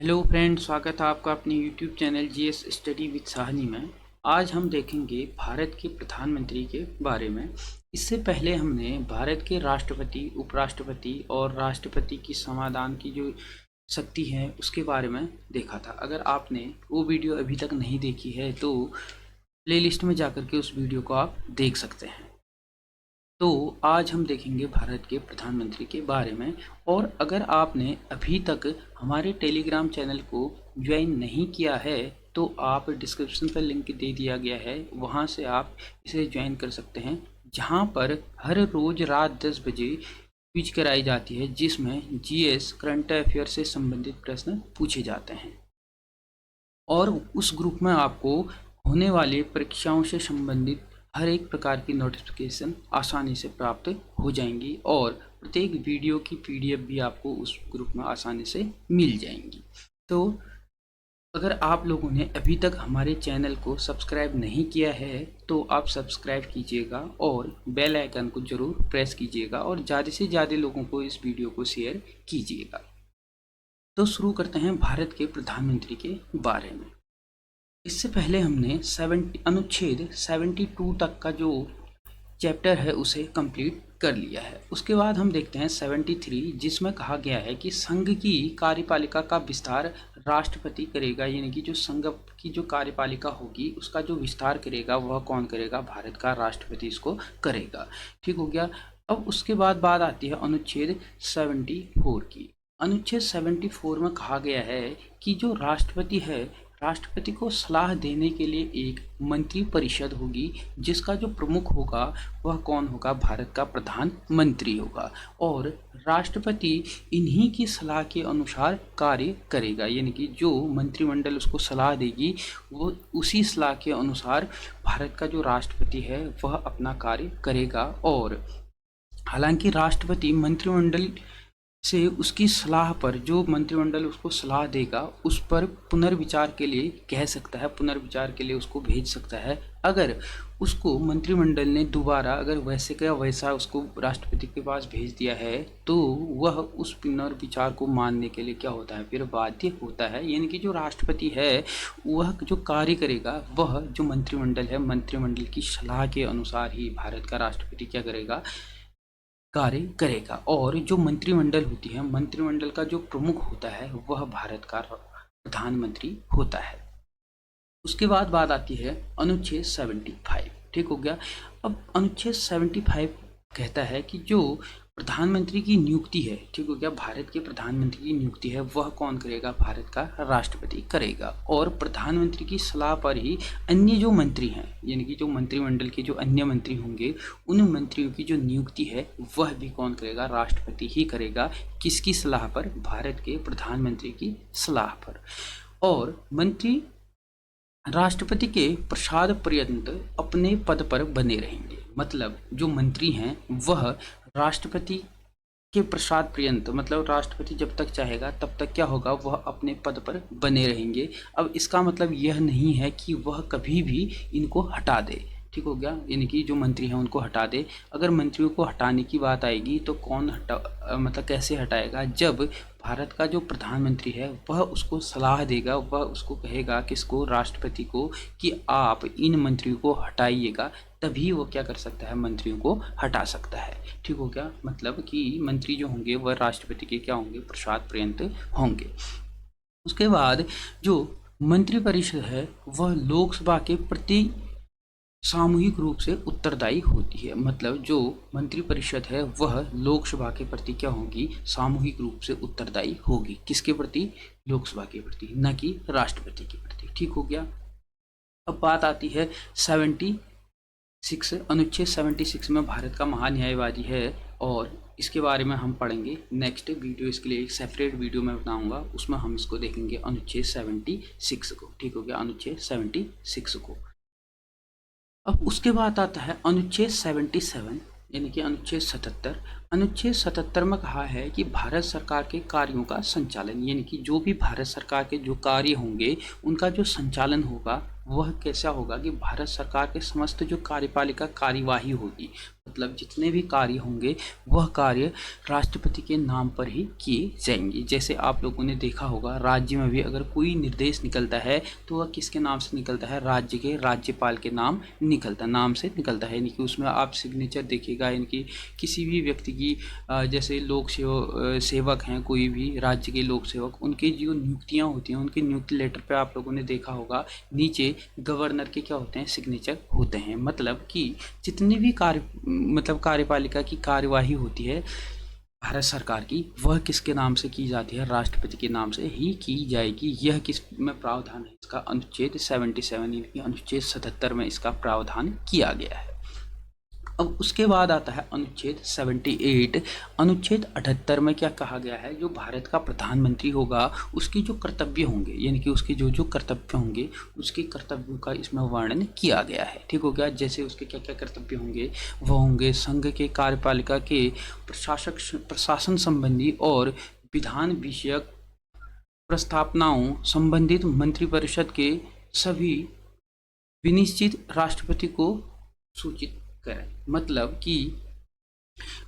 Hello friend, स्वागत है आपका अपने YouTube channel GS study with Sahni में। आज हम देखेंगे भारत के प्रधानमंत्री के बारे में। इससे पहले हमने भारत के राष्ट्रपति, उपराष्ट्रपति और राष्ट्रपति की संविधान की जो शक्ति है उसके बारे में देखा था। अगर आपने वो वीडियो अभी तक नहीं देखी है तो प्लेलिस्ट में जाकर के उस वीडियो को आप देख सकते हैं। तो आज हम देखेंगे भारत के प्रधानमंत्री के बारे में। और अगर आपने अभी तक हमारे टेलीग्राम चैनल को ज्वाइन नहीं किया है तो आप डिस्क्रिप्शन पर लिंक दे दिया गया है, वहां से आप इसे ज्वाइन कर सकते हैं, जहां पर हर रोज़ रात 10 बजे क्विज कराई जाती है जिसमें जीएस करंट अफेयर से संबंधित प्रश्न पूछे जाते हैं। और उस ग्रुप में आपको होने वाले परीक्षाओं से संबंधित हर एक प्रकार की नोटिफिकेशन आसानी से प्राप्त हो जाएंगी और प्रत्येक वीडियो की पीडीएफ भी आपको उस ग्रुप में आसानी से मिल जाएंगी। तो अगर आप लोगों ने अभी तक हमारे चैनल को सब्सक्राइब नहीं किया है तो आप सब्सक्राइब कीजिएगा और बेल आइकन को ज़रूर प्रेस कीजिएगा और ज़्यादा से ज़्यादा लोगों को इस वीडियो को शेयर कीजिएगा। तो शुरू करते हैं भारत के प्रधानमंत्री के बारे में। इससे पहले हमने अनुच्छेद 72 तक का जो चैप्टर है उसे कंप्लीट कर लिया है। उसके बाद हम देखते हैं 73, जिसमें कहा गया है कि संघ की कार्यपालिका का विस्तार राष्ट्रपति करेगा, यानी कि जो संघ की जो कार्यपालिका होगी उसका जो विस्तार करेगा वह कौन करेगा? भारत का राष्ट्रपति इसको करेगा। ठीक हो गया। अब उसके बाद बात आती है अनुच्छेद 74 की। अनुच्छेद 74 में कहा गया है कि जो राष्ट्रपति है, राष्ट्रपति को सलाह देने के लिए एक मंत्री परिषद होगी जिसका जो प्रमुख होगा वह कौन होगा? भारत का प्रधानमंत्री होगा। और राष्ट्रपति इन्हीं की सलाह के अनुसार कार्य करेगा, यानी कि जो मंत्रिमंडल उसको सलाह देगी वो उसी सलाह के अनुसार भारत का जो राष्ट्रपति है वह अपना कार्य करेगा। और हालांकि राष्ट्रपति मंत्रिमंडल से उसकी सलाह पर, जो मंत्रिमंडल उसको सलाह देगा उस पर पुनर्विचार के लिए कह सकता है, पुनर्विचार के लिए उसको भेज सकता है। अगर उसको मंत्रिमंडल ने दोबारा अगर वैसे का वैसा उसको राष्ट्रपति के पास भेज दिया है तो वह उस पुनर्विचार को मानने के लिए क्या होता है? फिर बाध्य होता है। यानी कि जो राष्ट्रपति है वह जो कार्य करेगा वह जो मंत्रिमंडल है, मंत्रिमंडल की सलाह के अनुसार ही भारत का राष्ट्रपति क्या करेगा? कार्य करेगा। और जो मंत्रिमंडल होती है, मंत्रिमंडल का जो प्रमुख होता है वह भारत का प्रधानमंत्री होता है। उसके बाद बात आती है अनुच्छेद 75। ठीक हो गया। अब अनुच्छेद 75 कहता है कि जो प्रधानमंत्री की नियुक्ति है, ठीक हो गया, भारत के प्रधानमंत्री की नियुक्ति है वह कौन करेगा? भारत का राष्ट्रपति करेगा। और प्रधानमंत्री की सलाह पर ही अन्य जो मंत्री हैं, यानी कि जो मंत्रिमंडल के जो अन्य मंत्री होंगे उन मंत्रियों की जो नियुक्ति है वह भी कौन करेगा? राष्ट्रपति ही करेगा। किसकी सलाह पर? भारत के प्रधानमंत्री की सलाह पर। और मंत्री राष्ट्रपति के प्रसाद पर्यंत अपने पद पर बने रहेंगे। मतलब जो मंत्री हैं वह राष्ट्रपति के प्रसाद पर्यंत, मतलब राष्ट्रपति जब तक चाहेगा तब तक क्या होगा? वह अपने पद पर बने रहेंगे। अब इसका मतलब यह नहीं है कि वह कभी भी इनको हटा दे। ठीक हो गया। यानी कि जो मंत्री हैं उनको हटा दे। अगर मंत्रियों को हटाने की बात आएगी तो कौन मतलब कैसे हटाएगा? जब भारत का जो प्रधानमंत्री है वह उसको सलाह देगा, वह उसको कहेगा किसको? राष्ट्रपति को, कि आप इन मंत्रियों को हटाइएगा, तभी वो क्या कर सकता है? मंत्रियों को हटा सकता है। ठीक हो गया। मतलब कि मंत्री जो होंगे वह राष्ट्रपति के क्या होंगे? प्रसाद पर्यंत होंगे। उसके बाद जो मंत्रिपरिषद है वह लोकसभा के प्रति सामूहिक रूप से उत्तरदायी होती है। मतलब जो मंत्रिपरिषद है वह लोकसभा के प्रति क्या होगी? सामूहिक रूप से उत्तरदायी होगी। किसके प्रति? लोकसभा के प्रति, न कि राष्ट्रपति के प्रति। ठीक हो गया। अब बात आती है 76, अनुच्छेद 76 में भारत का महान्यायवादी है और इसके बारे में हम पढ़ेंगे नेक्स्ट वीडियो। इसके लिए एक सेपरेट वीडियो मैं बनाऊंगा, उसमें हम इसको देखेंगे अनुच्छेद 76 को। ठीक हो गया, अनुच्छेद 76 को। अब उसके बाद आता है अनुच्छेद 77, यानी कि अनुच्छेद 77। अनुच्छेद 77 में कहा है कि भारत सरकार के कार्यों का संचालन, यानी कि जो भी भारत सरकार के जो कार्य होंगे उनका जो संचालन होगा वह कैसा होगा कि भारत सरकार के समस्त जो कार्यपालिका कार्यवाही होगी, मतलब जितने भी कार्य होंगे वह कार्य राष्ट्रपति के नाम पर ही किए जाएंगे। जैसे आप लोगों ने देखा होगा राज्य में भी अगर कोई निर्देश निकलता है तो वह किसके नाम से निकलता है, राज्य के राज्यपाल के नाम से निकलता है। यानी कि उसमें आप सिग्नेचर देखिएगा, यानी कि किसी भी व्यक्ति की जैसे लोक सेवक हैं, कोई भी राज्य के लोक सेवक, उनकी जो नियुक्तियाँ होती हैं उनके नियुक्ति लेटर पर आप लोगों ने देखा होगा नीचे गवर्नर के क्या होते हैं, सिग्नेचर होते हैं। मतलब कि जितनी भी कार्यपालिका की कार्यवाही होती है भारत सरकार की, वह किसके नाम से की जाती है, राष्ट्रपति के नाम से ही की जाएगी। यह किस में प्रावधान है इसका, अनुच्छेद 77 यानी कि अनुच्छेद 77 में इसका प्रावधान किया गया है। अब उसके बाद आता है अनुच्छेद 78। अनुच्छेद 78 में क्या कहा गया है, जो भारत का प्रधानमंत्री होगा उसकी जो कर्तव्य होंगे, यानी कि उसके जो कर्तव्य होंगे उसके कर्तव्यों का इसमें वर्णन किया गया है। ठीक हो गया। जैसे उसके क्या क्या कर्तव्य होंगे, वह होंगे संघ के कार्यपालिका के प्रशासन संबंधी और विधान विषयक प्रस्तावनाओं संबंधित मंत्रिपरिषद के सभी विनिश्चित राष्ट्रपति को सूचित करें। मतलब कि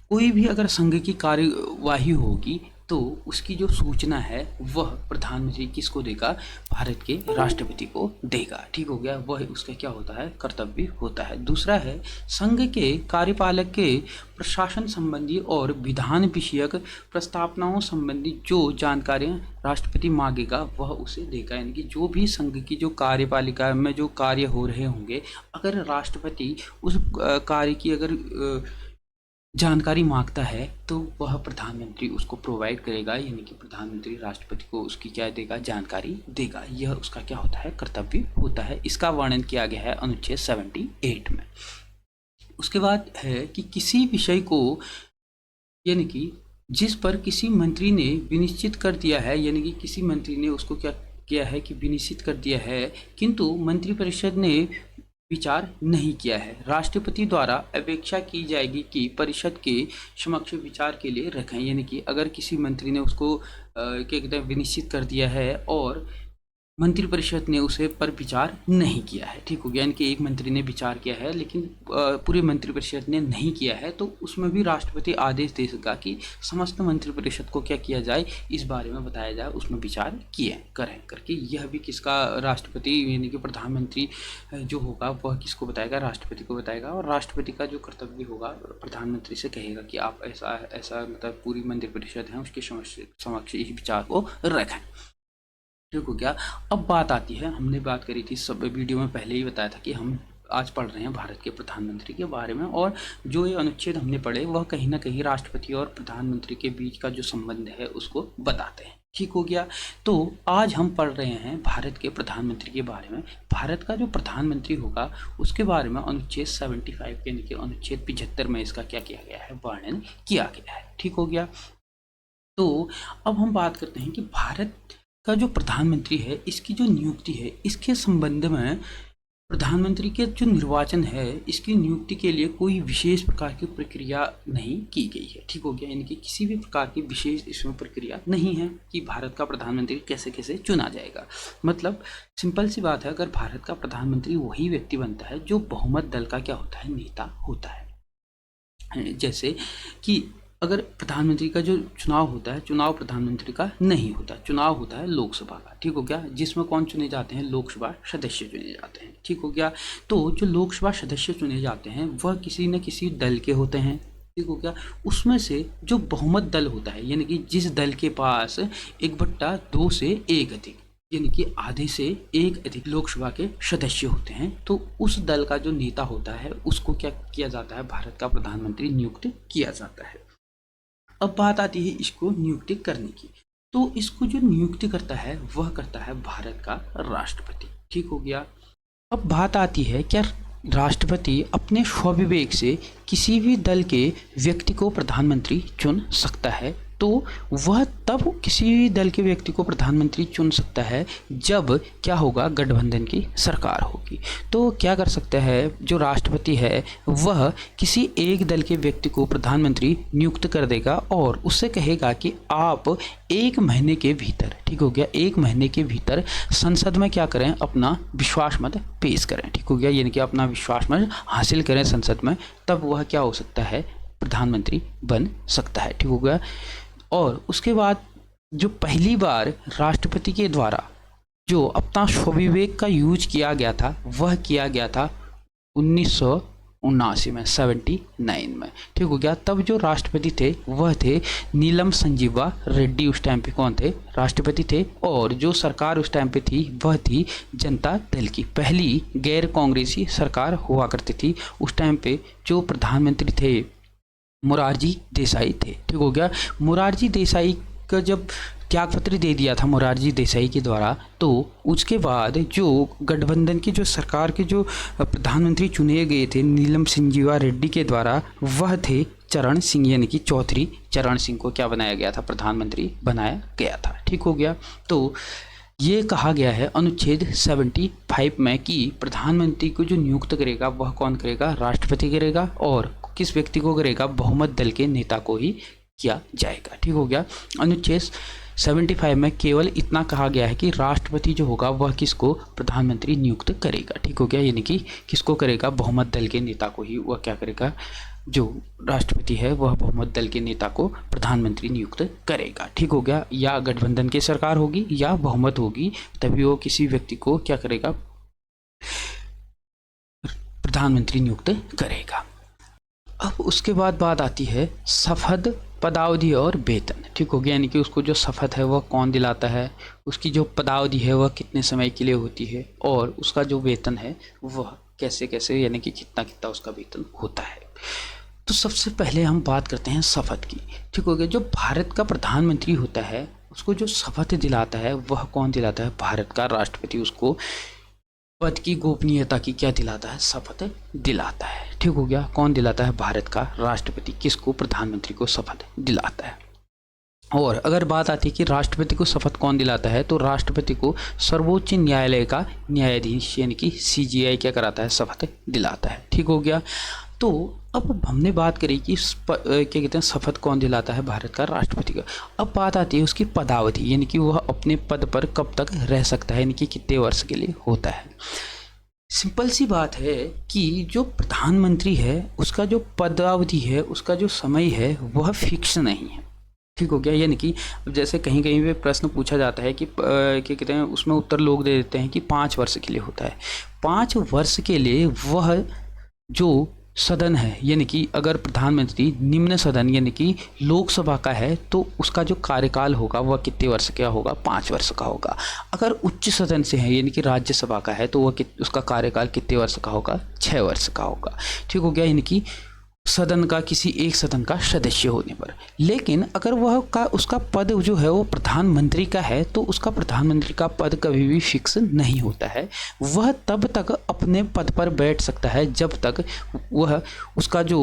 कोई भी अगर संघ की कार्यवाही होगी तो उसकी जो सूचना है वह प्रधानमंत्री किसको देगा, भारत के राष्ट्रपति को देगा। ठीक हो गया। वह उसका क्या होता है, कर्तव्य होता है। दूसरा है संघ के कार्यपालक के प्रशासन संबंधी और विधान विषयक प्रस्तावनाओं संबंधी जो जानकारियां राष्ट्रपति मांगेगा वह उसे देगा। यानी कि जो भी संघ की जो कार्यपालिका में जो कार्य हो रहे होंगे, अगर राष्ट्रपति उस कार्य की अगर जानकारी मांगता है तो वह प्रधानमंत्री उसको प्रोवाइड करेगा, यानी कि प्रधानमंत्री राष्ट्रपति को उसकी क्या देगा, जानकारी देगा। यह उसका क्या होता है, कर्तव्य होता है। इसका वर्णन किया गया है अनुच्छेद 78 में। उसके बाद है कि किसी विषय को, यानी कि जिस पर किसी मंत्री ने विनिश्चित कर दिया है, यानी कि किसी मंत्री ने उसको क्या किया है कि विनिश्चित कर दिया है, किंतु मंत्रिपरिषद ने विचार नहीं किया है, राष्ट्रपति द्वारा अपेक्षा की जाएगी कि परिषद के समक्ष विचार के लिए रखें। यानी कि अगर किसी मंत्री ने उसको क्या कहते हैं विनिश्चित कर दिया है और मंत्रिपरिषद ने उसे पर विचार नहीं किया है, ठीक हो गया। यानी कि एक मंत्री ने विचार किया है लेकिन पूरे मंत्रिपरिषद ने नहीं किया है, तो उसमें भी राष्ट्रपति आदेश दे सका कि समस्त मंत्रिपरिषद को क्या किया जाए, इस बारे में बताया जाए, उसमें विचार करें करके। यह भी किसका, राष्ट्रपति यानी कि प्रधानमंत्री जो होगा वह किसको बताएगा, राष्ट्रपति को बताएगा। और राष्ट्रपति का जो कर्तव्य होगा प्रधानमंत्री से कहेगा कि आप ऐसा ऐसा मतलब पूरी मंत्रिपरिषद है उसके समक्ष इस विचार को रखें। ठीक हो गया। अब बात आती है, हमने बात करी थी सब वीडियो में पहले ही बताया था कि हम आज पढ़ रहे हैं भारत के प्रधानमंत्री के बारे में, और जो ये अनुच्छेद हमने पढ़े वह कहीं ना कहीं राष्ट्रपति और प्रधानमंत्री के बीच का जो संबंध है उसको बताते हैं। ठीक हो गया। तो आज हम पढ़ रहे हैं भारत के प्रधानमंत्री के बारे में। भारत का जो प्रधानमंत्री होगा उसके बारे में अनुच्छेद 75 यानी कि अनुच्छेद 75 में इसका क्या किया गया है, वर्णन किया गया है। ठीक हो गया। तो अब हम बात करते हैं कि भारत का जो प्रधानमंत्री है इसकी जो नियुक्ति है, इसके संबंध में प्रधानमंत्री के जो निर्वाचन है इसकी नियुक्ति के लिए कोई विशेष प्रकार की प्रक्रिया नहीं की गई है। ठीक हो गया। यानी कि किसी भी प्रकार की विशेष इसमें प्रक्रिया नहीं है कि भारत का प्रधानमंत्री कैसे कैसे चुना जाएगा। मतलब सिंपल सी बात है, अगर भारत का प्रधानमंत्री वही व्यक्ति बनता है जो बहुमत दल का क्या होता है, नेता होता है। जैसे कि अगर प्रधानमंत्री का जो चुनाव होता है, चुनाव प्रधानमंत्री का नहीं होता, चुनाव होता है लोकसभा का। ठीक हो गया। जिसमें कौन चुने जाते हैं, लोकसभा सदस्य चुने जाते हैं। ठीक हो गया। तो जो लोकसभा सदस्य चुने जाते हैं वह किसी न किसी दल के होते हैं। ठीक हो गया। उसमें से जो बहुमत दल होता है, यानी कि जिस दल के पास 1/2 से 1 अधिक, यानी कि आधे से 1 अधिक लोकसभा के सदस्य होते हैं, तो उस दल का जो नेता होता है उसको क्या किया जाता है, भारत का प्रधानमंत्री नियुक्त किया जाता है। अब बात आती है इसको नियुक्ति करने की। तो इसको जो नियुक्ति करता है वह करता है भारत का राष्ट्रपति। ठीक हो गया। अब बात आती है क्या राष्ट्रपति अपने स्वविवेक से किसी भी दल के व्यक्ति को प्रधानमंत्री चुन सकता है। तो वह तब किसी भी दल के व्यक्ति को प्रधानमंत्री चुन सकता है जब क्या होगा, गठबंधन की सरकार होगी। तो क्या कर सकता है जो राष्ट्रपति है, वह किसी एक दल के व्यक्ति को प्रधानमंत्री नियुक्त कर देगा और उससे कहेगा कि आप 1 महीने के भीतर, ठीक हो गया, 1 महीने के भीतर संसद में क्या करें, अपना विश्वास मत पेश करें, ठीक हो गया, यानी कि अपना विश्वास मत हासिल करें संसद में, तब वह क्या हो सकता है, प्रधानमंत्री बन सकता है, ठीक हो गया। और उसके बाद जो पहली बार राष्ट्रपति के द्वारा जो अपना स्वविवेक का यूज किया गया था, वह किया गया था 1979 में, 79 में, ठीक हो गया। तब जो राष्ट्रपति थे वह थे नीलम संजीवा रेड्डी, उस टाइम पे कौन थे, राष्ट्रपति थे। और जो सरकार उस टाइम पे थी वह थी जनता दल की, पहली गैर कांग्रेसी सरकार हुआ करती थी। उस टाइम पे जो प्रधानमंत्री थे मोरारजी देसाई थे, ठीक हो गया। मोरारजी देसाई का जब त्यागपत्र दे दिया था मोरारजी देसाई के द्वारा, तो उसके बाद जो गठबंधन की जो सरकार के जो प्रधानमंत्री चुने गए थे नीलम संजीवा रेड्डी के द्वारा, वह थे चरण सिंह, यानी कि चौधरी चरण सिंह को क्या बनाया गया था, प्रधानमंत्री बनाया गया था, ठीक हो गया। तो ये कहा गया है अनुच्छेद 75 में कि प्रधानमंत्री को जो नियुक्त करेगा वह कौन करेगा, राष्ट्रपति करेगा, और किस व्यक्ति को करेगा, बहुमत दल के नेता को ही किया जाएगा, ठीक हो गया। अनुच्छेद 75 में केवल इतना कहा गया है कि राष्ट्रपति जो होगा वह किसको प्रधानमंत्री नियुक्त करेगा, ठीक हो गया, यानी कि किसको करेगा, बहुमत दल के नेता को ही वह क्या करेगा, जो राष्ट्रपति है वह बहुमत दल के नेता को प्रधानमंत्री नियुक्त करेगा, ठीक हो गया। या गठबंधन की सरकार होगी या बहुमत होगी, तभी वो किसी व्यक्ति को क्या करेगा, प्रधानमंत्री नियुक्त करेगा। अब उसके बाद बात आती है शपथ, पदावधि और वेतन, ठीक हो गया, यानी कि उसको जो शपथ है वह कौन दिलाता है, उसकी जो पदावधि है वह कितने समय के लिए होती है, और उसका जो वेतन है वह कैसे कैसे, यानी कि कितना कितना उसका वेतन होता है। तो सबसे पहले हम बात करते हैं शपथ की, ठीक हो गया। जो भारत का प्रधानमंत्री होता है उसको जो शपथ दिलाता है वह कौन दिलाता है, भारत का राष्ट्रपति उसको पद की गोपनीयता की क्या दिलाता है, शपथ दिलाता है, ठीक हो गया। कौन दिलाता है, भारत का राष्ट्रपति किसको, प्रधानमंत्री को शपथ दिलाता है। और अगर बात आती है कि राष्ट्रपति को शपथ कौन दिलाता है, तो राष्ट्रपति को सर्वोच्च न्यायालय का न्यायाधीश यानी कि CJI क्या कराता है, शपथ दिलाता है, ठीक हो गया। तो अब हमने बात करी कि क्या कहते हैं शपथ कौन दिलाता है, भारत का राष्ट्रपति का। अब बात आती है उसकी पदावधि, यानी कि वह अपने पद पर कब तक रह सकता है, यानी कि कितने वर्ष के लिए होता है। सिंपल सी बात है कि जो प्रधानमंत्री है उसका जो पदावधि है, उसका जो समय है वह फिक्स नहीं है, ठीक हो गया। यानी कि जैसे कहीं कहीं पे प्रश्न पूछा जाता है कि क्या कहते हैं, उसमें उत्तर लोग दे देते हैं कि 5 वर्ष के लिए होता है। 5 वर्ष के लिए वह जो सदन है, यानी कि अगर प्रधानमंत्री निम्न सदन यानी कि लोकसभा का है तो उसका जो कार्यकाल होगा वह कितने वर्ष का होगा, 5 वर्ष का होगा। अगर उच्च सदन से है यानी कि राज्यसभा का है तो वह उसका कार्यकाल कितने वर्ष का होगा, 6 वर्ष का होगा, ठीक हो गया, यानी कि सदन का किसी एक सदन का सदस्य होने पर। लेकिन अगर वह का उसका पद जो है वो प्रधानमंत्री का है तो उसका प्रधानमंत्री का पद कभी भी फिक्स नहीं होता है। वह तब तक अपने पद पर बैठ सकता है जब तक वह उसका जो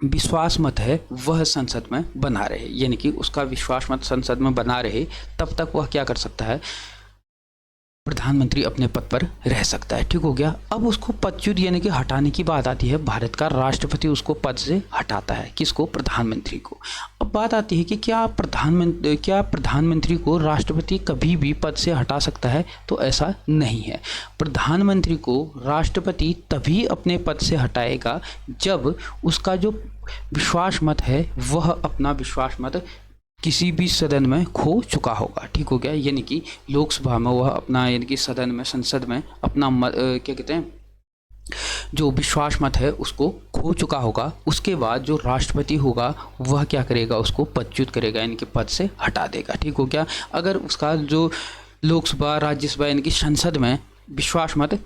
विश्वास मत है वह संसद में बना रहे, यानी कि उसका विश्वास मत संसद में बना रहे, तब तक वह क्या कर सकता है, प्रधानमंत्री अपने पद पर रह सकता है, ठीक हो गया। अब उसको पदच्युत यानी कि हटाने की बात आती है, भारत का राष्ट्रपति उसको पद से हटाता है, किसको, प्रधानमंत्री को। अब बात आती है कि क्या प्रधानमंत्री को राष्ट्रपति कभी भी पद से हटा सकता है, तो ऐसा नहीं है। प्रधानमंत्री को राष्ट्रपति तभी अपने पद से हटाएगा जब उसका जो विश्वास मत है वह अपना विश्वास मत किसी भी सदन में खो चुका होगा, ठीक हो गया, यानी कि लोकसभा में वह अपना यानी कि सदन में संसद में अपना क्या कहते हैं जो विश्वास मत है उसको खो चुका होगा। उसके बाद जो राष्ट्रपति होगा वह क्या करेगा, उसको पदच्युत करेगा यानी कि पद से हटा देगा, ठीक हो गया। अगर उसका जो लोकसभा राज्यसभा यानी कि संसद में विश्वास मत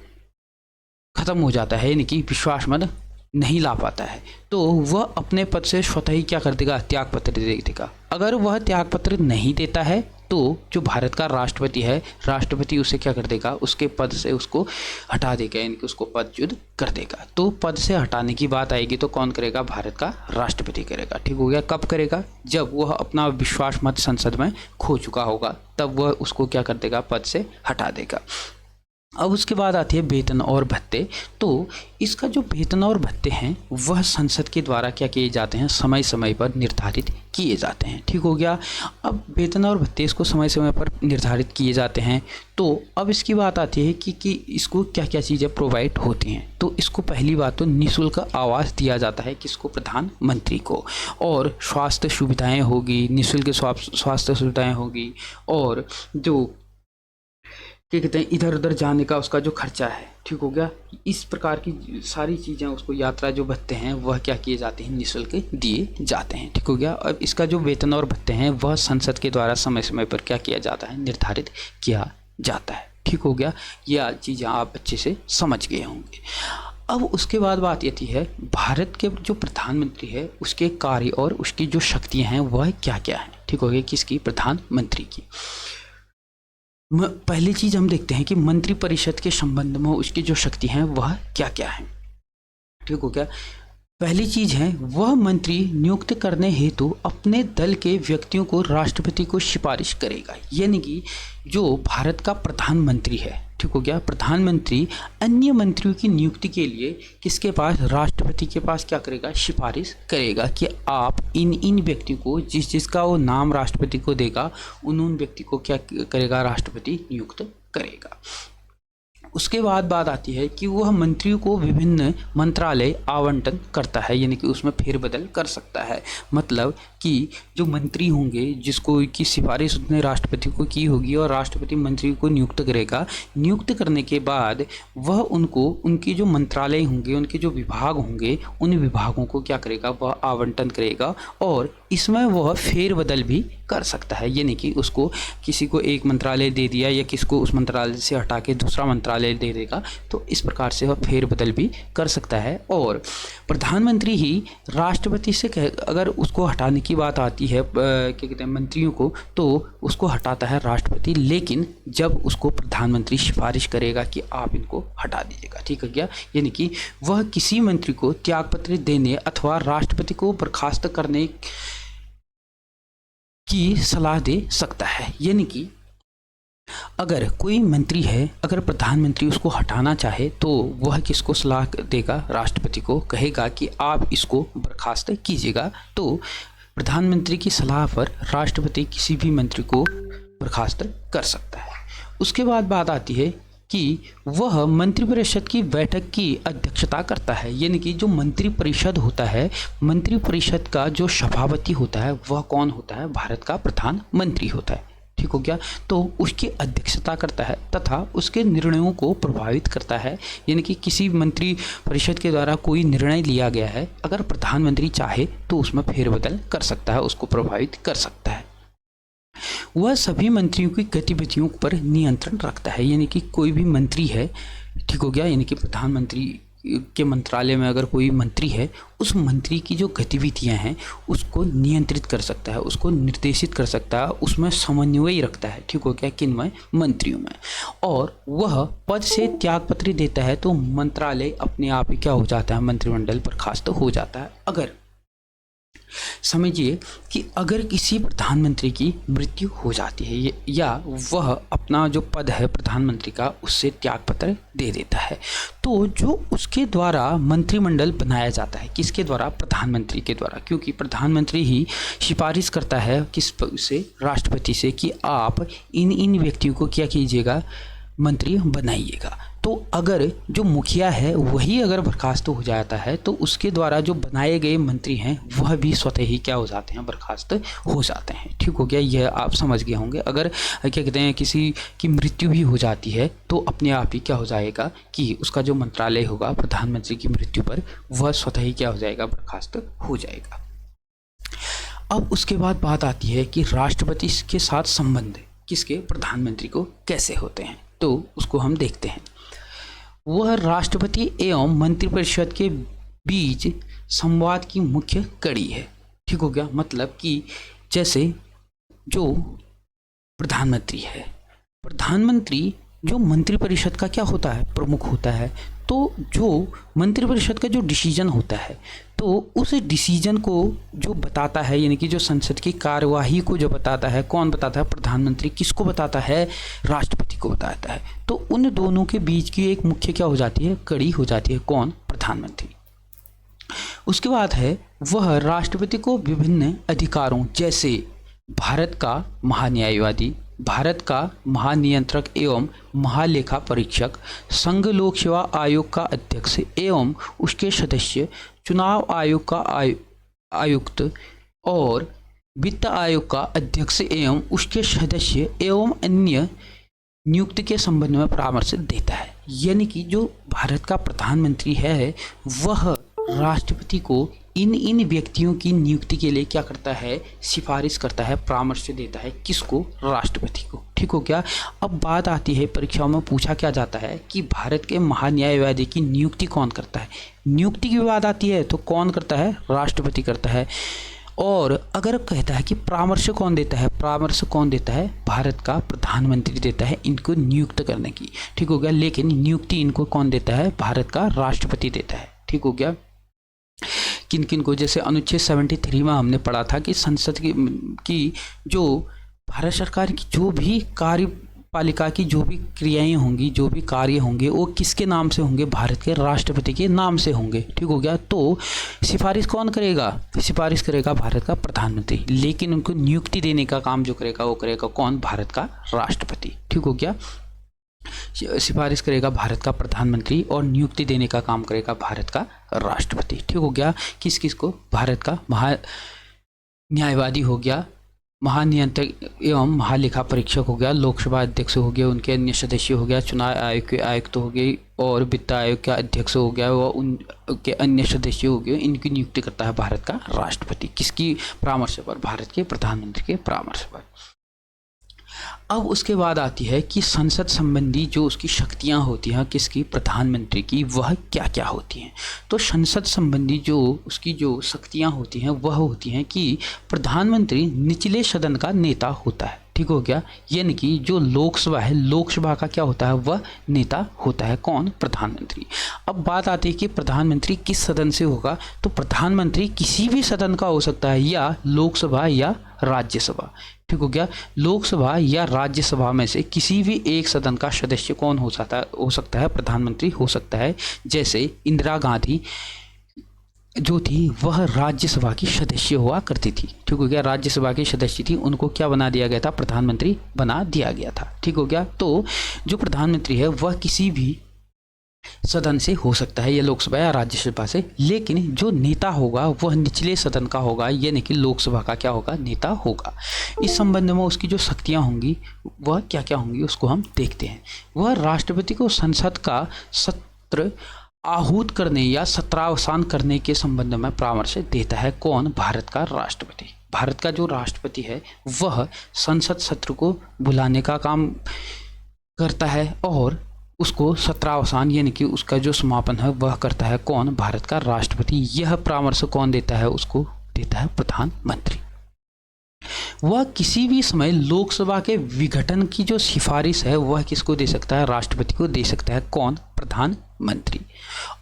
खत्म हो जाता है यानी कि विश्वास मत नहीं ला पाता है तो वह अपने पद से स्वतः ही क्या कर देगा, त्यागपत्र दे देगा। अगर वह त्यागपत्र नहीं देता है तो जो भारत का राष्ट्रपति है, राष्ट्रपति उसे क्या कर देगा, उसके पद से उसको हटा देगा, यानी कि उसको पदच्युत कर देगा। तो पद से हटाने की बात आएगी तो कौन करेगा, भारत का राष्ट्रपति करेगा। ठीक हो गया। कब करेगा, जब वह अपना विश्वास मत संसद में खो चुका होगा, तब वह उसको क्या कर देगा, पद से हटा देगा। अब उसके बाद आती है वेतन और भत्ते। तो इसका जो वेतन और भत्ते हैं वह संसद के द्वारा क्या किए जाते हैं, समय समय पर निर्धारित किए जाते हैं। ठीक हो गया। अब वेतन और भत्ते इसको समय समय पर निर्धारित किए जाते हैं। तो अब इसकी बात आती है कि इसको क्या क्या चीज़ें प्रोवाइड होती हैं। तो इसको पहली बात तो निःशुल्क आवास दिया जाता है, किसको, प्रधानमंत्री को। और स्वास्थ्य सुविधाएँ होगी, निःशुल्क स्वास्थ्य सुविधाएँ होगी। और जो क्या कहते हैं, इधर उधर जाने का उसका जो खर्चा है, ठीक हो गया, इस प्रकार की सारी चीज़ें उसको, यात्रा जो भत्ते हैं वह क्या किए जाते हैं, निःशुल्क दिए जाते हैं। ठीक हो गया। अब इसका जो वेतन और भत्ते हैं वह संसद के द्वारा समय समय पर क्या किया जाता है, निर्धारित किया जाता है। ठीक हो गया। यह चीज़ें आप अच्छे से समझ गए होंगे। अब उसके बाद बात आती है भारत के जो प्रधानमंत्री है उसके कार्य और उसकी जो शक्तियाँ हैं वह क्या क्या हैं। ठीक हो गया। किसकी, प्रधानमंत्री की। पहली चीज हम देखते हैं कि मंत्रिपरिषद के संबंध में उसकी जो शक्ति हैं वह क्या क्या है। ठीक हो गया। पहली चीज है वह मंत्री नियुक्त करने हेतु अपने दल के व्यक्तियों को राष्ट्रपति को सिफारिश करेगा। यानी कि जो भारत का प्रधानमंत्री है, ठीक हो गया, प्रधानमंत्री अन्य मंत्रियों की नियुक्ति के लिए किसके पास, राष्ट्रपति के पास क्या करेगा, सिफारिश करेगा कि आप इन व्यक्तियों को, जिसका वो नाम राष्ट्रपति को देगा, उन व्यक्ति को क्या करेगा, राष्ट्रपति नियुक्त करेगा। उसके बाद बात आती है कि वह मंत्रियों को विभिन्न मंत्रालय आवंटन करता है, यानी कि उसमें फेरबदल कर सकता है। मतलब कि जो मंत्री होंगे जिसको की सिफारिश उसने राष्ट्रपति को की होगी और राष्ट्रपति मंत्री को नियुक्त करेगा, नियुक्त करने के बाद वह उनको, उनकी जो मंत्रालय होंगे, उनके जो विभाग होंगे, उन विभागों को क्या करेगा, वह आवंटन करेगा और इसमें वह फेरबदल भी कर सकता है। यानी कि उसको किसी को एक मंत्रालय दे दिया या किसको उस मंत्रालय से हटा के दूसरा मंत्रालय दे देगा, तो इस प्रकार से वह फेरबदल भी कर सकता है। और प्रधानमंत्री ही राष्ट्रपति से अगर उसको हटाने की बात आती है, क्या कहते हैं, मंत्रियों को, तो उसको हटाता है राष्ट्रपति, लेकिन जब उसको प्रधानमंत्री सिफारिश करेगा कि आप इनको हटा दीजिएगा। ठीक है क्या। यानी कि वह किसी मंत्री को त्यागपत्र देने अथवा राष्ट्रपति को बर्खास्त करने की सलाह दे सकता है। यानी कि अगर कोई मंत्री है, अगर प्रधानमंत्री उसको हटाना चाहे तो वह किसको सलाह देगा, राष्ट्रपति को कहेगा कि आप इसको बर्खास्त कीजिएगा। तो प्रधानमंत्री की सलाह पर राष्ट्रपति किसी भी मंत्री को बर्खास्त कर सकता है। उसके बाद बात आती है कि वह मंत्रिपरिषद की बैठक की अध्यक्षता करता है। यानी कि जो मंत्रिपरिषद होता है, मंत्रिपरिषद का जो सभापति होता है वह कौन होता है, भारत का प्रधानमंत्री होता है। ठीक हो गया। तो उसकी अध्यक्षता करता है तथा उसके निर्णयों को प्रभावित करता है। यानी कि किसी मंत्री परिषद के द्वारा कोई निर्णय लिया गया है, अगर प्रधानमंत्री चाहे तो उसमें फेरबदल कर सकता है, उसको प्रभावित कर सकता है। वह सभी मंत्रियों की गतिविधियों पर नियंत्रण रखता है। यानी कि कोई भी मंत्री है, ठीक हो गया, यानी कि प्रधानमंत्री के मंत्रालय में अगर कोई मंत्री है, उस मंत्री की जो गतिविधियां हैं उसको नियंत्रित कर सकता है, उसको निर्देशित कर सकता है, उसमें समन्वय रखता है। ठीक हो गया, किनमें, मंत्रियों में। और वह पद से त्यागपत्र देता है तो मंत्रालय अपने आप ही क्या हो जाता है, मंत्रिमंडल बर्खास्त हो जाता है। अगर समझिए कि अगर किसी प्रधानमंत्री की मृत्यु हो जाती है या वह अपना जो पद है प्रधानमंत्री का उससे त्यागपत्र दे देता है, तो जो उसके द्वारा मंत्रिमंडल बनाया जाता है, किसके द्वारा, प्रधानमंत्री के द्वारा, क्योंकि प्रधानमंत्री ही सिफारिश करता है किस से, राष्ट्रपति से, कि आप इन व्यक्तियों को क्या कीजिएगा, मंत्री बनाइएगा। तो अगर जो मुखिया है वही अगर बर्खास्त हो जाता है तो उसके द्वारा जो बनाए गए मंत्री हैं वह भी स्वतः ही क्या हो जाते हैं, बर्खास्त हो जाते हैं। ठीक हो गया, यह आप समझ गए होंगे। अगर क्या कहते हैं किसी की मृत्यु भी हो जाती है तो अपने आप ही क्या हो जाएगा कि उसका जो मंत्रालय होगा प्रधानमंत्री की मृत्यु पर, वह स्वतः ही क्या हो जाएगा, बर्खास्त हो जाएगा। अब उसके बाद बात आती है कि राष्ट्रपति के साथ संबंध किसके, प्रधानमंत्री को कैसे होते हैं, तो उसको हम देखते हैं। वह राष्ट्रपति एवं मंत्रिपरिषद के बीच संवाद की मुख्य कड़ी है। ठीक हो गया। मतलब कि जैसे जो प्रधानमंत्री है। प्रधानमंत्री जो मंत्रिपरिषद का क्या होता है, प्रमुख होता है। तो जो मंत्रिपरिषद का जो डिसीजन होता है, तो उस डिसीजन को जो बताता है, यानी कि जो संसद की कार्यवाही को जो बताता है, कौन बताता है, प्रधानमंत्री। किसको बताता है, राष्ट्रपति को बताता है। तो उन दोनों के बीच की एक मुख्य क्या हो जाती है, कड़ी हो जाती है, कौन, प्रधानमंत्री। उसके बाद है वह राष्ट्रपति को विभिन्न अधिकारों, जैसे भारत का महान्यायवादी, भारत का महानियंत्रक एवं महालेखा परीक्षक, संघ लोक सेवा आयोग का अध्यक्ष एवं उसके सदस्य, चुनाव आयोग का आयुक्त और वित्त आयोग का अध्यक्ष एवं उसके सदस्य एवं अन्य नियुक्ति के संबंध में परामर्श देता है। यानी कि जो भारत का प्रधानमंत्री है वह राष्ट्रपति को इन व्यक्तियों की नियुक्ति के लिए क्या करता है, सिफारिश करता है, परामर्श देता है। किसको, राष्ट्रपति को। ठीक हो गया। अब बात आती है, परीक्षाओं में पूछा क्या जाता है कि भारत के महान्यायवादी की नियुक्ति कौन करता है। नियुक्ति की बात आती है तो कौन करता है, राष्ट्रपति करता है। और अगर कहता है कि परामर्श कौन देता है, परामर्श कौन देता है, भारत का प्रधानमंत्री देता है इनको नियुक्त करने की। ठीक हो गया। लेकिन नियुक्ति इनको कौन देता है, भारत का राष्ट्रपति देता है। ठीक हो गया। किन किन को, जैसे अनुच्छेद 73 में हमने पढ़ा था कि संसद की जो भारत सरकार की जो भी कार्यपालिका की जो भी क्रियाएं होंगी, जो भी कार्य होंगे, वो किसके नाम से होंगे, भारत के राष्ट्रपति के नाम से होंगे। ठीक हो गया। तो सिफारिश कौन करेगा, सिफारिश करेगा भारत का प्रधानमंत्री, लेकिन उनको नियुक्ति देने का काम जो करेगा वो करेगा कौन, भारत का राष्ट्रपति। ठीक हो गया। सिफारिश करेगा भारत का प्रधानमंत्री और नियुक्ति देने का काम करेगा भारत का राष्ट्रपति। ठीक हो गया। किस किस को, भारत का न्यायवादी हो गया, महानियंत्रक एवं महालेखा परीक्षक हो गया, लोकसभा अध्यक्ष हो गया, उनके अन्य सदस्य हो गया, चुनाव आयोग के आयुक्त हो गए और वित्त आयोग का अध्यक्ष हो गया व उनके अन्य सदस्य हो गए। इनकी नियुक्ति करता है भारत का राष्ट्रपति। किसकी परामर्श पर, भारत के प्रधानमंत्री के परामर्श पर। अब उसके बाद आती है कि संसद संबंधी जो उसकी शक्तियां होती हैं, किसकी, प्रधानमंत्री की, वह क्या क्या होती हैं। तो संसद संबंधी जो उसकी जो शक्तियां होती हैं वह होती हैं कि प्रधानमंत्री निचले सदन का नेता होता है। ठीक हो गया। यानी कि जो लोकसभा है, लोकसभा का क्या होता है, वह नेता होता है, कौन, प्रधानमंत्री। अब बात आती है कि प्रधानमंत्री किस सदन से होगा। तो प्रधानमंत्री किसी भी सदन का हो सकता है, या लोकसभा या राज्यसभा। ठीक हो गया। लोकसभा या राज्यसभा में से किसी भी एक सदन का सदस्य कौन हो सकता है, प्रधानमंत्री हो सकता है। जैसे इंदिरा गांधी जो थी वह राज्यसभा की सदस्य हुआ करती थी। ठीक हो गया। राज्यसभा की सदस्य थी, उनको क्या बना दिया गया था, प्रधानमंत्री बना दिया गया था। ठीक हो गया। तो जो प्रधानमंत्री है वह किसी भी सदन से हो सकता है, या लोकसभा या राज्यसभा से, लेकिन जो नेता होगा वह निचले सदन का होगा, यानी कि लोकसभा का क्या होगा, नेता होगा। इस संबंध में उसकी जो शक्तियां होंगी वह क्या क्या होंगी उसको हम देखते हैं। वह राष्ट्रपति को संसद का सत्र आहूत करने या सत्रावसान करने के संबंध में परामर्श देता है, कौन, भारत का राष्ट्रपति। भारत का जो राष्ट्रपति है वह संसद सत्र को बुलाने का काम करता है और उसको सत्रावसान यानी कि उसका जो समापन है वह करता है, कौन, भारत का राष्ट्रपति। यह परामर्श कौन देता है, उसको देता है प्रधानमंत्री। वह किसी भी समय लोकसभा के विघटन की जो सिफारिश है वह किसको दे सकता है, राष्ट्रपति को दे सकता है, कौन, प्रधानमंत्री।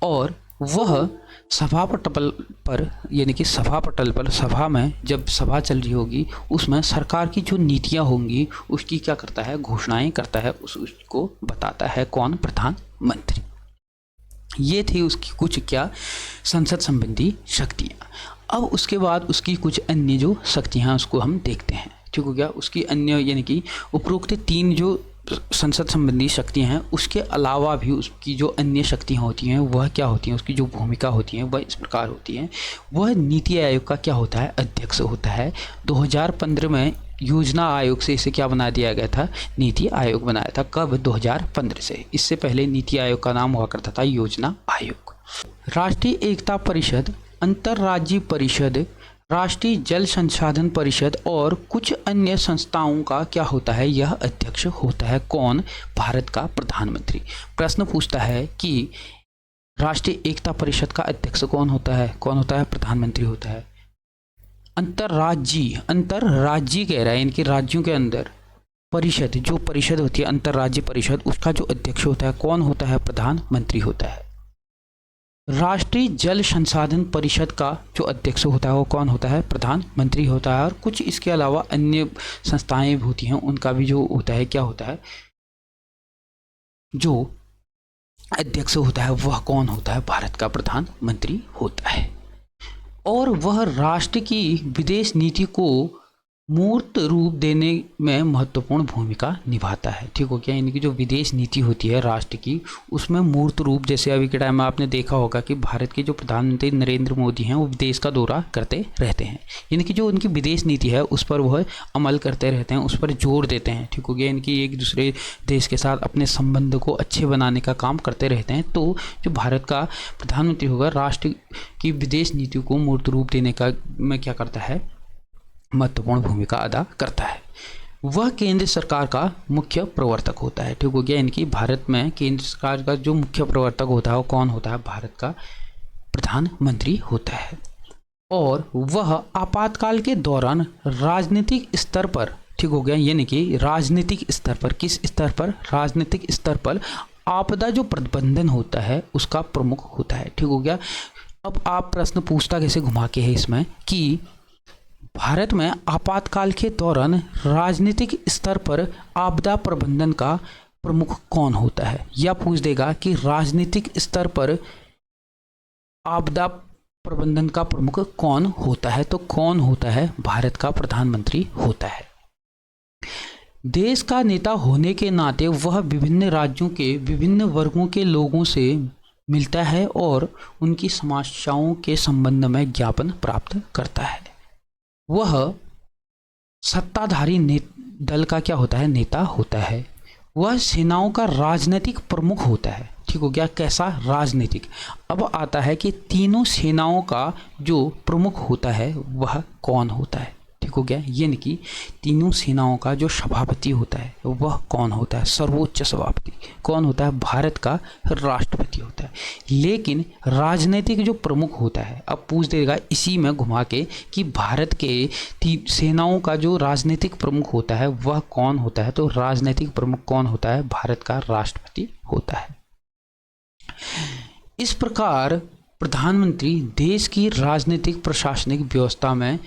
और वह सभा पटल पर यानी कि सभा पटल पर, सभा में जब सभा चल रही होगी उसमें सरकार की जो नीतियां होंगी उसकी क्या करता है, घोषणाएं करता है, उसको बताता है, कौन, प्रधानमंत्री। ये थी उसकी कुछ क्या संसद संबंधी शक्तियाँ। अब उसके बाद उसकी कुछ अन्य जो शक्तियाँ उसको हम देखते हैं। ठीक हो गया। उसकी अन्य यानी कि उपरोक्त 3 जो संसद संबंधी शक्तियाँ हैं, उसके अलावा भी उसकी जो अन्य शक्तियाँ होती हैं वह क्या होती हैं, उसकी जो भूमिका होती है वह इस प्रकार होती है। वह नीति आयोग का क्या होता है, अध्यक्ष होता है। 2015 में योजना आयोग से इसे क्या बना दिया गया था, नीति आयोग बनाया था। कब, 2015 से। इससे पहले नीति आयोग का नाम हुआ करता था योजना आयोग। राष्ट्रीय एकता परिषद, अंतर्राज्यीय परिषद, राष्ट्रीय जल संसाधन परिषद और कुछ अन्य संस्थाओं का क्या होता है, यह अध्यक्ष होता है, कौन, भारत का प्रधानमंत्री। प्रश्न पूछता है कि राष्ट्रीय एकता परिषद का अध्यक्ष कौन होता है, प्रधानमंत्री होता है। अंतर्राज्यीय कह रहा है, इनके राज्यों के अंदर परिषद, जो परिषद होती है अंतर्राज्यीय परिषद, उसका जो अध्यक्ष होता है कौन होता है? प्रधानमंत्री होता है। राष्ट्रीय जल संसाधन परिषद का जो अध्यक्ष होता है वो कौन होता है? प्रधानमंत्री होता है। और कुछ इसके अलावा अन्य संस्थाएं होती हैं, उनका भी जो होता है क्या होता है, जो अध्यक्ष होता है वह कौन होता है? भारत का प्रधानमंत्री होता है। और वह राष्ट्र की विदेश नीति को मूर्त रूप देने में महत्वपूर्ण भूमिका निभाता है। ठीक हो क्या? यानी कि जो विदेश नीति होती है राष्ट्र की, उसमें मूर्त रूप, जैसे अभी के टाइम में आपने देखा होगा कि भारत के जो प्रधानमंत्री नरेंद्र मोदी हैं वो विदेश का दौरा करते रहते हैं, यानी कि जो उनकी विदेश नीति है उस पर वह अमल करते रहते हैं, उस पर जोर देते हैं। ठीक हो गया? यानी कि एक दूसरे देश के साथ अपने संबंध को अच्छे बनाने का काम करते रहते हैं। तो जो भारत का प्रधानमंत्री होगा राष्ट्र की विदेश नीति को मूर्त रूप देने का में क्या करता है? महत्वपूर्ण भूमिका अदा करता है। वह केंद्र सरकार का मुख्य प्रवर्तक होता है। ठीक हो गया? यानी कि भारत में केंद्र सरकार का जो मुख्य प्रवर्तक होता है वो कौन होता है? भारत का प्रधानमंत्री होता है। और वह आपातकाल के दौरान राजनीतिक स्तर पर, ठीक हो गया, यानी कि राजनीतिक स्तर पर, किस स्तर पर? राजनीतिक स्तर पर आपदा जो प्रबंधन होता है उसका प्रमुख होता है। ठीक हो गया? अब आप प्रश्न पूछता कैसे घुमा के है इसमें कि भारत में आपातकाल के दौरान राजनीतिक स्तर पर आपदा प्रबंधन का प्रमुख कौन होता है, या पूछ देगा कि राजनीतिक स्तर पर आपदा प्रबंधन का प्रमुख कौन होता है, तो कौन होता है? भारत का प्रधानमंत्री होता है। देश का नेता होने के नाते वह विभिन्न राज्यों के विभिन्न वर्गों के लोगों से मिलता है और उनकी समस्याओं के संबंध में ज्ञापन प्राप्त करता है। वह सत्ताधारी दल का क्या होता है? नेता होता है। वह सेनाओं का राजनीतिक प्रमुख होता है। ठीक हो गया? कैसा? राजनीतिक। अब आता है कि तीनों सेनाओं का जो प्रमुख होता है वह कौन होता है? ठीक हो गया? यानी कि तीनों सेनाओं का जो सभापति होता है वह कौन होता है? सर्वोच्च सभापति कौन होता है? भारत का राष्ट्रपति होता है। लेकिन राजनीतिक जो प्रमुख होता है, अब पूछ देगा इसी में घुमा के कि भारत के सेनाओं का जो राजनीतिक प्रमुख होता है वह कौन होता है? तो राजनीतिक प्रमुख कौन होता है? भारत का राष्ट्रपति होता है। इस प्रकार प्रधानमंत्री देश की राजनीतिक प्रशासनिक व्यवस्था में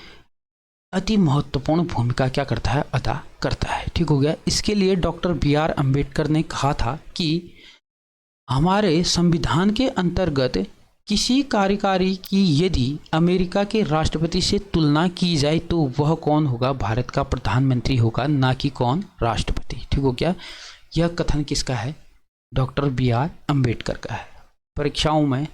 अति महत्वपूर्ण भूमिका क्या करता है? अदा करता है। ठीक हो गया? इसके लिए डॉक्टर BR अम्बेडकर ने कहा था कि हमारे संविधान के अंतर्गत किसी कार्यकारी की यदि अमेरिका के राष्ट्रपति से तुलना की जाए तो वह कौन होगा? भारत का प्रधानमंत्री होगा, ना कि कौन? राष्ट्रपति। ठीक हो गया? यह कथन किसका है? डॉक्टर BR अम्बेडकर का है। परीक्षाओं में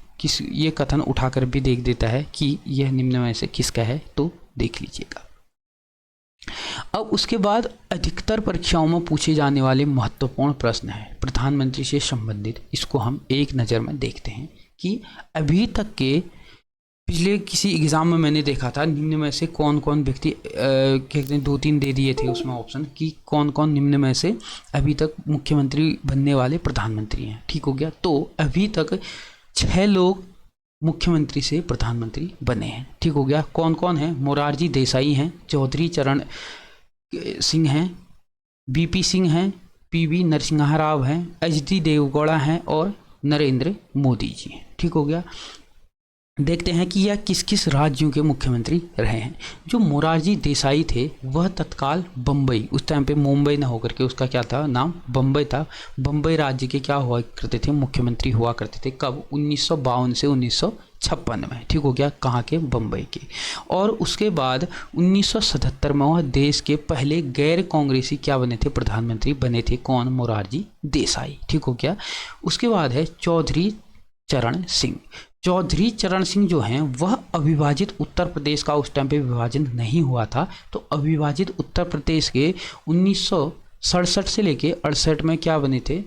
ये कथन उठाकर भी देख देता है कि यह निम्न में से किसका है, तो देख लीजिएगा। अब उसके बाद अधिकतर परीक्षाओं में पूछे जाने वाले महत्वपूर्ण प्रश्न है प्रधानमंत्री से संबंधित, इसको हम एक नज़र में देखते हैं कि अभी तक के पिछले किसी एग्जाम में मैंने देखा था निम्न में से कौन कौन व्यक्ति, कहते हैं 2-3 दे दिए थे उसमें ऑप्शन कि कौन कौन निम्न में से अभी तक मुख्यमंत्री बनने वाले प्रधानमंत्री हैं। ठीक हो गया? तो अभी तक 6 लोग मुख्यमंत्री से प्रधानमंत्री बने हैं। ठीक हो गया? कौन कौन है? मोरारजी देसाई हैं, चौधरी चरण सिंह हैं, BP सिंह हैं, PV नरसिम्हा राव हैं, HD देवगौड़ा हैं और नरेंद्र मोदी जी हैं। ठीक हो गया? देखते हैं कि यह किस किस राज्यों के मुख्यमंत्री रहे हैं। जो मोरारजी देसाई थे वह तत्काल बम्बई, उस टाइम पे मुंबई ना होकर के उसका क्या था नाम? बम्बई था। बम्बई राज्य के क्या हुआ करते थे? मुख्यमंत्री हुआ करते थे। कब? 1952 से 1956 में। ठीक हो गया? कहाँ के? बम्बई के। और उसके बाद 1977 में वह देश के पहले गैर कांग्रेसी क्या बने थे? प्रधानमंत्री बने थे। कौन? मोरारजी देसाई। ठीक हो गया? उसके बाद है चौधरी चरण सिंह। चौधरी चरण सिंह जो हैं वह अविभाजित उत्तर प्रदेश का उस टाइम पे विभाजन नहीं हुआ था, तो अविभाजित उत्तर प्रदेश के 1967 से लेके 68 में क्या बने थे?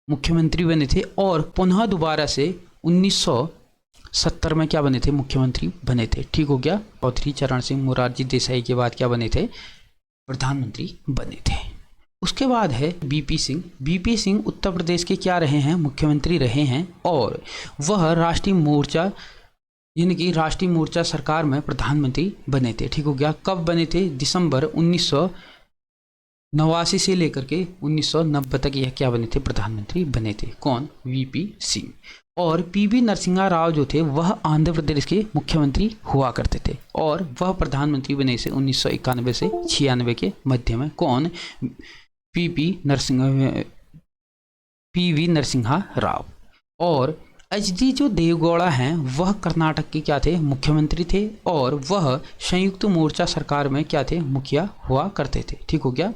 मुख्यमंत्री बने थे। और पुनः दोबारा से 1970 में क्या बने थे? मुख्यमंत्री बने थे। ठीक हो गया? चौधरी चरण सिंह मोरारजी देसाई के बाद क्या बने थे? प्रधानमंत्री बने थे। उसके बाद है BP सिंह। BP सिंह उत्तर प्रदेश के क्या रहे हैं? मुख्यमंत्री रहे हैं। और वह राष्ट्रीय मोर्चा, यानी कि राष्ट्रीय मोर्चा सरकार में प्रधानमंत्री बने थे। ठीक हो गया? कब बने थे? दिसंबर 89 से लेकर के 1990 तक यह क्या बने थे, प्रधानमंत्री बने थे। कौन, वीपी सिंह। और पीवी नरसिम्हा राव जो थे वह आंध्र प्रदेश के मुख्यमंत्री हुआ करते थे और वह प्रधानमंत्री बने से 1991 से 96 के मध्य में। कौन, पीवी नरसिम्हा राव। और एचडी जो देवगौड़ा हैं वह कर्नाटक के क्या थे, मुख्यमंत्री थे और वह संयुक्त मोर्चा सरकार में क्या थे, मुखिया हुआ करते थे। ठीक हो गया।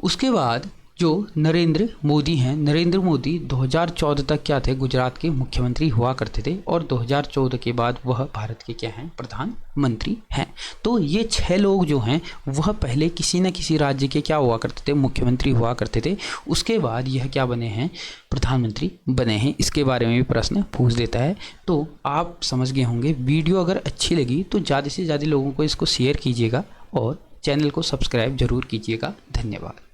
उसके बाद जो नरेंद्र मोदी हैं, नरेंद्र मोदी 2014 तक क्या थे, गुजरात के मुख्यमंत्री हुआ करते थे और 2014 के बाद वह भारत के क्या हैं, प्रधानमंत्री हैं। तो ये 6 लोग जो हैं वह पहले किसी न किसी राज्य के क्या हुआ करते थे, मुख्यमंत्री हुआ करते थे। उसके बाद यह क्या बने हैं, प्रधानमंत्री बने हैं। इसके बारे में भी प्रश्न पूछ देता है। तो आप समझ गए होंगे। वीडियो अगर अच्छी लगी तो ज़्यादा से ज़्यादा लोगों को इसको शेयर कीजिएगा और चैनल को सब्सक्राइब जरूर कीजिएगा। धन्यवाद।